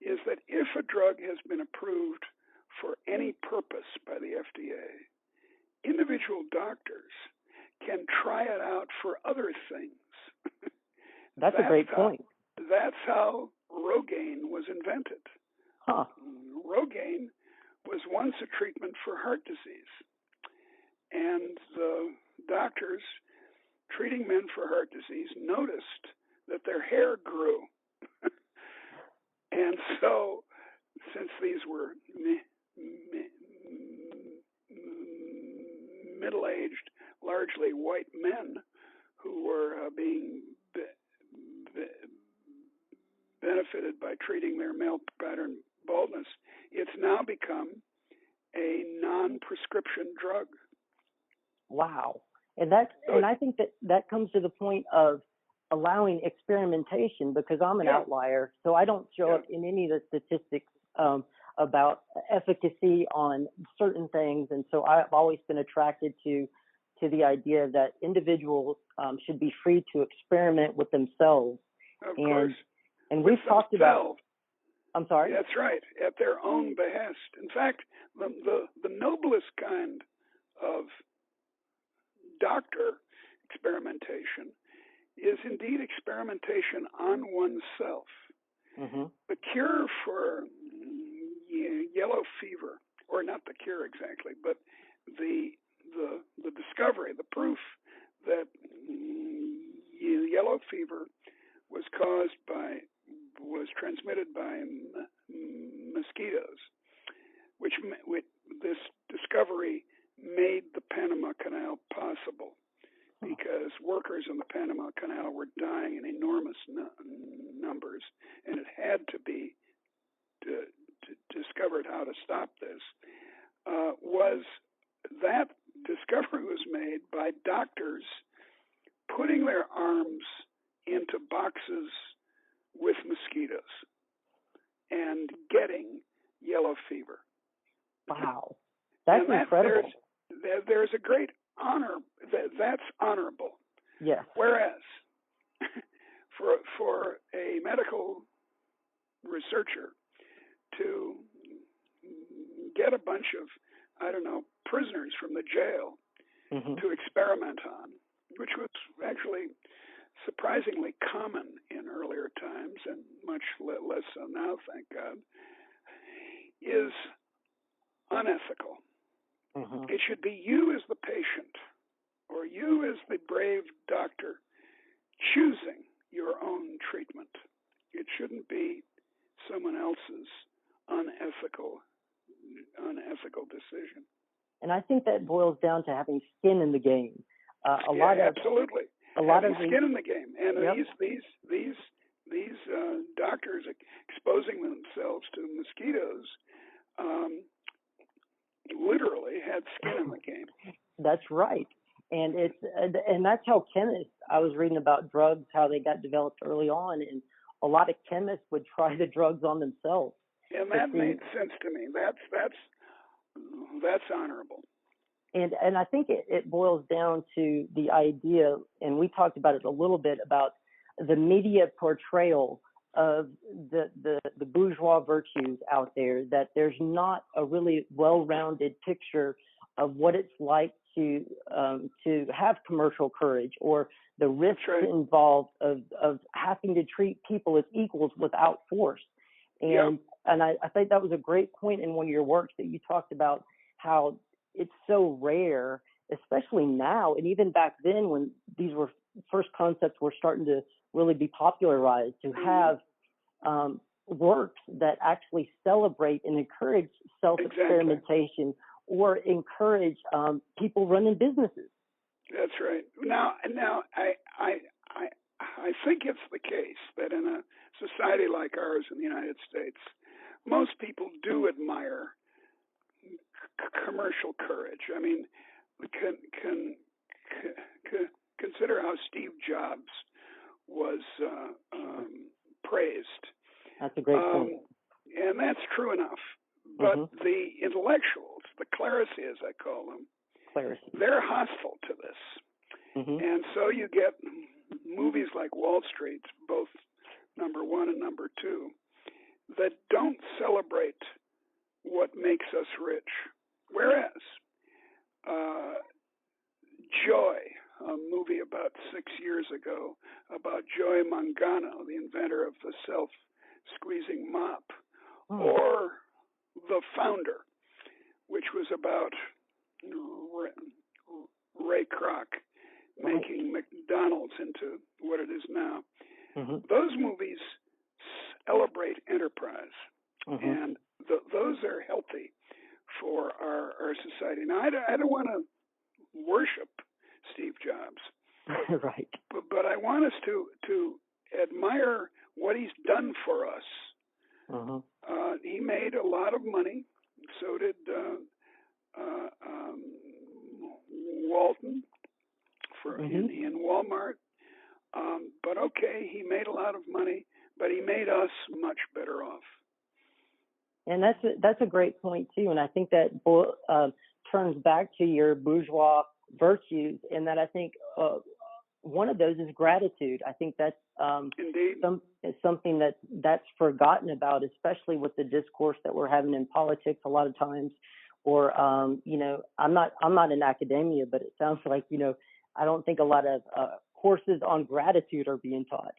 is that if a drug has been approved for any purpose by the FDA, individual doctors can try it out for other things. That's a great point. That's how Rogaine was invented. Huh. Rogaine was once a treatment for heart disease, and the doctors treating men for heart disease noticed that their hair grew. And so, since these were middle-aged, largely white men who were being benefited by treating their male pattern baldness, it's now become a non-prescription drug. Wow. And I think that comes to the point of allowing experimentation, because I'm an outlier, so I don't show up in any of the statistics about efficacy on certain things, and so I've always been attracted to the idea that individuals should be free to experiment with themselves. Of course. And we've talked about. I'm sorry? That's right, at their own behest. In fact, the noblest kind of doctor experimentation is indeed experimentation on oneself. Mm-hmm. The cure for yellow fever, or not the cure exactly, but the discovery, the proof that yellow fever was transmitted by mosquitoes, which this discovery made the Panama Canal possible, because workers in the Panama Canal were dying in enormous numbers, and it had to be discovered how to stop this. That discovery was made by doctors putting their arms into boxes with mosquitoes and getting yellow fever. Wow, that's incredible. There's a great honor that's honorable. Yes. Whereas for a medical researcher to get a bunch of, prisoners from the jail to experiment on, which was actually surprisingly common in earlier times and much less so now, thank God, is unethical. It should be you as the patient, or you as the brave doctor, choosing your own treatment. It shouldn't be someone else's unethical decision. And I think that boils down to having skin in the game. Absolutely. Having skin in the game, and these doctors exposing themselves to mosquitoes literally had skin in the game. That's right, and that's how chemists. I was reading about drugs, how they got developed early on, and a lot of chemists would try the drugs on themselves. And that made sense to me. That's honorable. And I think it boils down to the idea, and we talked about it a little bit, about the media portrayal of the bourgeois virtues out there, that there's not a really well-rounded picture of what it's like to have commercial courage, or the risks involved of having to treat people as equals without force. And I think that was a great point in one of your works, that you talked about how it's so rare, especially now, and even back then when these were first concepts were starting to really be popularized, to have works that actually celebrate and encourage self-experimentation, or encourage people running businesses. That's right. Now, I think it's the case that in a society like ours in the United States, most people do admire commercial courage. I mean, consider how Steve Jobs was praised. That's a great point. And that's true enough. But the intellectuals, the clerisy as I call them, they're hostile to this. And so you get movies like Wall Street, both number 1 and number 2, that don't celebrate what makes us rich. Whereas Joy, a movie about 6 years ago about Joy Mangano, the inventor of the self-squeezing mop, or The Founder, which was about Ray Kroc making McDonald's into what it is now. Those movies celebrate enterprise, and those are healthy for our society. Now, I don't want to worship Steve Jobs, right? But I want us to admire what he's done for us. He made a lot of money. So did Walton in Walmart. But okay, he made a lot of money, but he made us much better off. And that's a great point too. And I think that turns back to your bourgeois virtues, and that I think one of those is gratitude. I think that's something that's forgotten about, especially with the discourse that we're having in politics a lot of times. Or I'm not in academia, but it sounds like I don't think a lot of courses on gratitude are being taught.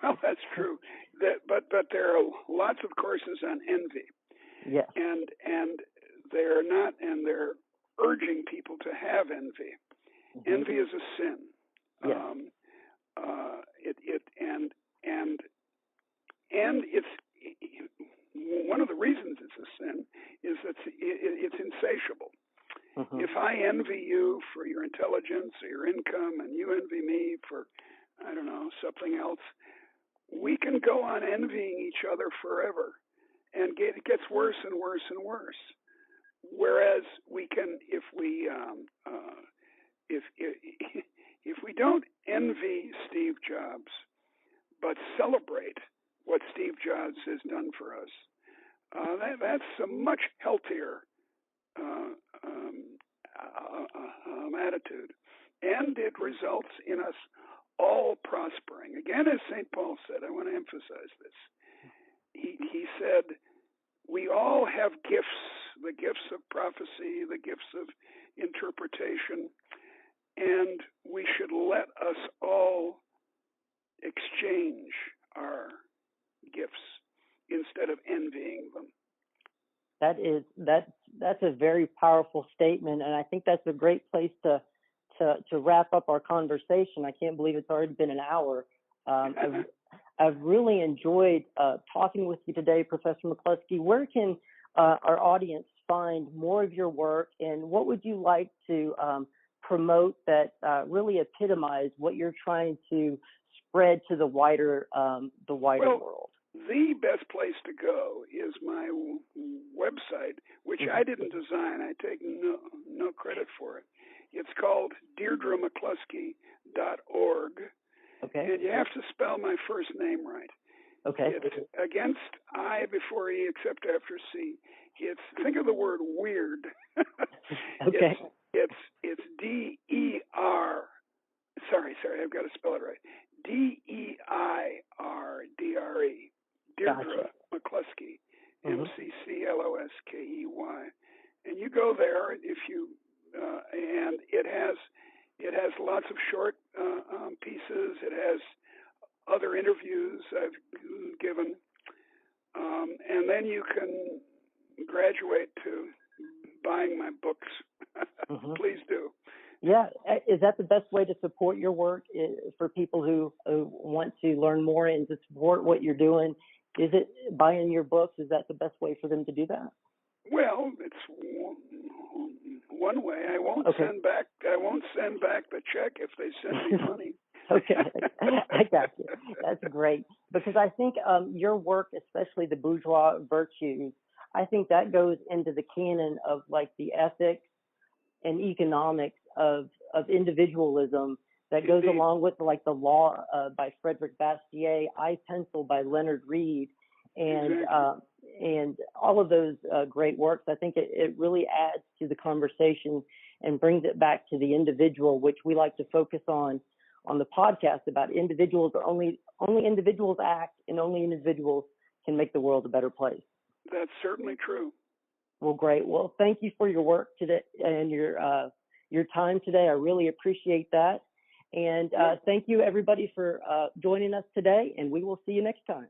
Well, that's true. But there are lots of courses on envy. Yes. And they're not, and they're urging people to have envy. Envy is a sin. Yes. And it's one of the reasons it's a sin is that it's insatiable. If I envy you for your intelligence or your income, and you envy me for, I don't know, something else, we can go on envying each other forever, and it gets worse and worse and worse. Whereas we can, if we don't envy Steve Jobs, but celebrate what Steve Jobs has done for us, that's a much healthier attitude, and it results in us all prospering. Again, as St. Paul said, I want to emphasize this. He said, we all have gifts, the gifts of prophecy, the gifts of interpretation, and we should let us all exchange our gifts instead of envying them. That's a very powerful statement, and I think that's a great place to wrap up our conversation. I can't believe it's already been an hour. I've really enjoyed talking with you today, Professor McCloskey. Where can our audience find more of your work, and what would you like to promote that really epitomize what you're trying to spread to the wider world? The best place to go is my website, which I didn't design. I take no credit for it. It's called DeirdreMcCloskey.org. Okay. And you have to spell my first name right. Okay. It's against I before E except after C. Think of the word weird. Okay. It's if you and it has lots of short pieces. It has other interviews I've given, and then you can graduate to buying my books. Mm-hmm. Please do. Yeah, is that the best way to support your work for people who want to learn more and to support what you're doing? Is it buying your books? Is that the best way for them to do that? Well, it's one way. I won't send back the check if they send me money. Okay, I got you. That's great, because I think your work, especially the Bourgeois Virtues, I think that goes into the canon of like the ethics and economics of individualism that goes Indeed. along with like the Law by Frederick Bastiat, I Pencil by Leonard Reed, and Exactly. And all of those great works. I think it really adds to the conversation and brings it back to the individual, which we like to focus on the podcast about individuals. Only individuals act, and only individuals can make the world a better place. That's certainly true. Well, great. Well, thank you for your work today and your time today. I really appreciate that. And thank you, everybody, for joining us today, and we will see you next time.